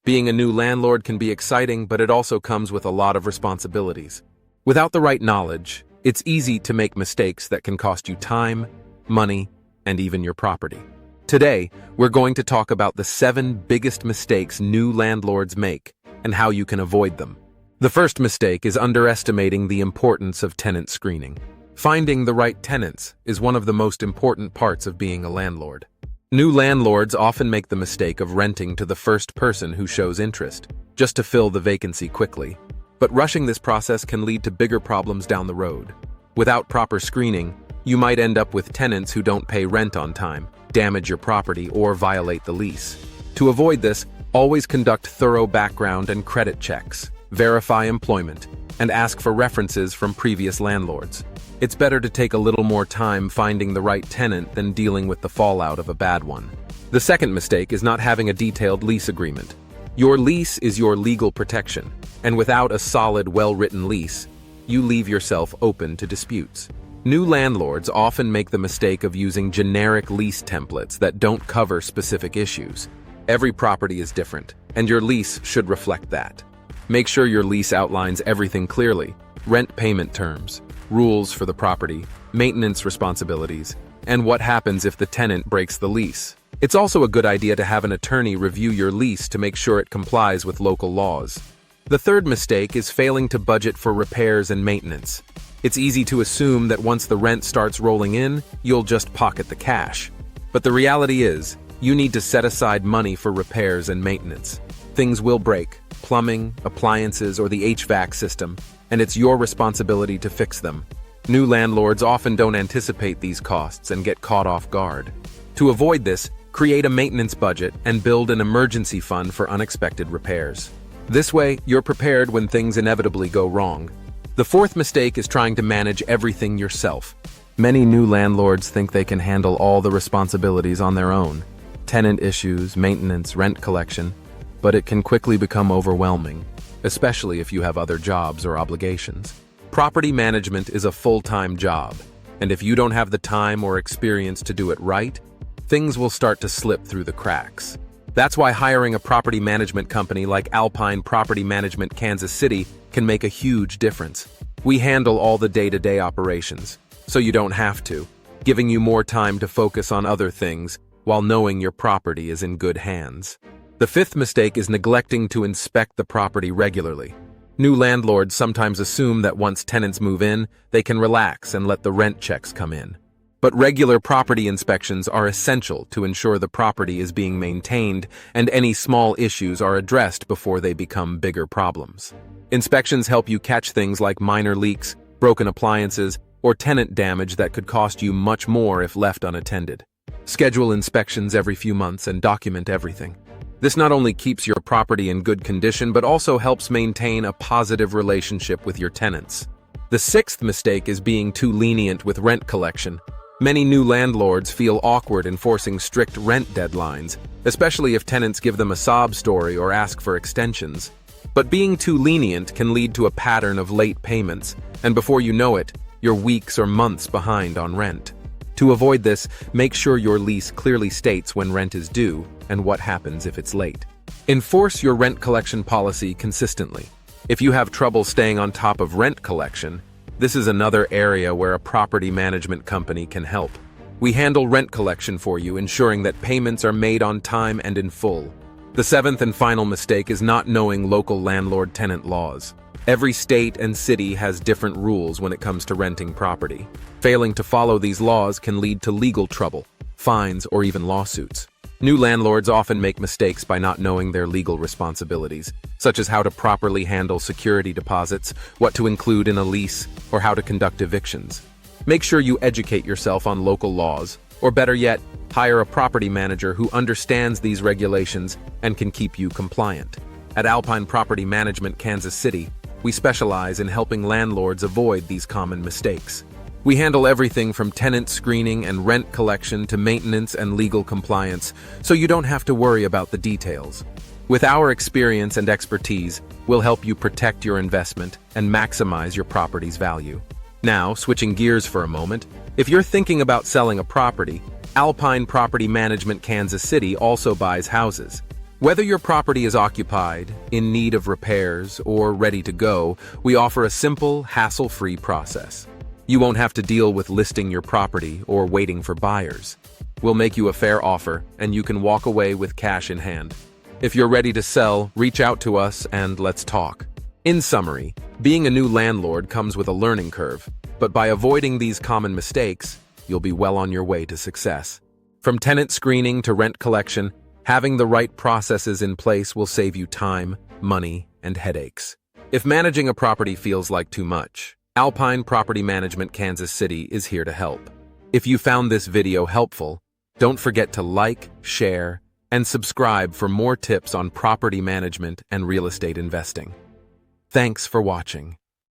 Being a new landlord can be exciting, but it also comes with a lot of responsibilities. Without the right knowledge, it's easy to make mistakes that can cost you time, money, and even your property. Today, we're going to talk about the 7 biggest mistakes new landlords make and how you can avoid them. The first mistake is underestimating the importance of tenant screening. Finding the right tenants is one of the most important parts of being a landlord. New landlords often make the mistake of renting to the first person who shows interest, just to fill the vacancy quickly. But rushing this process can lead to bigger problems down the road. Without proper screening, you might end up with tenants who don't pay rent on time, damage your property, or violate the lease. To avoid this, always conduct thorough background and credit checks, verify employment, and ask for references from previous landlords. It's better to take a little more time finding the right tenant than dealing with the fallout of a bad one. The second mistake is not having a detailed lease agreement. Your lease is your legal protection, and without a solid, well-written lease, you leave yourself open to disputes. New landlords often make the mistake of using generic lease templates that don't cover specific issues. Every property is different, and your lease should reflect that. Make sure your lease outlines everything clearly: rent payment terms, rules for the property, maintenance responsibilities, and what happens if the tenant breaks the lease. It's also a good idea to have an attorney review your lease to make sure it complies with local laws. The third mistake is failing to budget for repairs and maintenance. It's easy to assume that once the rent starts rolling in, you'll just pocket the cash. But the reality is, you need to set aside money for repairs and maintenance. Things will break: plumbing, appliances, or the HVAC system, and it's your responsibility to fix them. New landlords often don't anticipate these costs and get caught off guard. To avoid this, create a maintenance budget and build an emergency fund for unexpected repairs. This way, you're prepared when things inevitably go wrong. The fourth mistake is trying to manage everything yourself. Many new landlords think they can handle all the responsibilities on their own: tenant issues, maintenance, rent collection, but it can quickly become overwhelming, especially if you have other jobs or obligations. Property management is a full-time job, and if you don't have the time or experience to do it right, things will start to slip through the cracks. That's why hiring a property management company like Alpine Property Management Kansas City can make a huge difference. We handle all the day-to-day operations, so you don't have to, giving you more time to focus on other things while knowing your property is in good hands. The fifth mistake is neglecting to inspect the property regularly. New landlords sometimes assume that once tenants move in, they can relax and let the rent checks come in. But regular property inspections are essential to ensure the property is being maintained and any small issues are addressed before they become bigger problems. Inspections help you catch things like minor leaks, broken appliances, or tenant damage that could cost you much more if left unattended. Schedule inspections every few months and document everything. This not only keeps your property in good condition, but also helps maintain a positive relationship with your tenants. The sixth mistake is being too lenient with rent collection. Many new landlords feel awkward enforcing strict rent deadlines, especially if tenants give them a sob story or ask for extensions. But being too lenient can lead to a pattern of late payments, and before you know it, you're weeks or months behind on rent. To avoid this, make sure your lease clearly states when rent is due and what happens if it's late. Enforce your rent collection policy consistently. If you have trouble staying on top of rent collection, this is another area where a property management company can help. We handle rent collection for you, ensuring that payments are made on time and in full. The seventh and final mistake is not knowing local landlord-tenant laws. Every state and city has different rules when it comes to renting property. Failing to follow these laws can lead to legal trouble, fines, or even lawsuits. New landlords often make mistakes by not knowing their legal responsibilities, such as how to properly handle security deposits, what to include in a lease, or how to conduct evictions. Make sure you educate yourself on local laws, or better yet, hire a property manager who understands these regulations and can keep you compliant. At Alpine Property Management Kansas City, we specialize in helping landlords avoid these common mistakes. We handle everything from tenant screening and rent collection to maintenance and legal compliance, so you don't have to worry about the details. With our experience and expertise, we'll help you protect your investment and maximize your property's value. Now, switching gears for a moment, if you're thinking about selling a property, Alpine Property Management Kansas City also buys houses. Whether your property is occupied, in need of repairs, or ready to go, we offer a simple, hassle-free process. You won't have to deal with listing your property or waiting for buyers. We'll make you a fair offer, and you can walk away with cash in hand. If you're ready to sell, reach out to us and let's talk. In summary, being a new landlord comes with a learning curve, but by avoiding these common mistakes, you'll be well on your way to success. From tenant screening to rent collection, having the right processes in place will save you time, money, and headaches. If managing a property feels like too much, Alpine Property Management Kansas City is here to help. If you found this video helpful, don't forget to like, share, and subscribe for more tips on property management and real estate investing. Thanks for watching.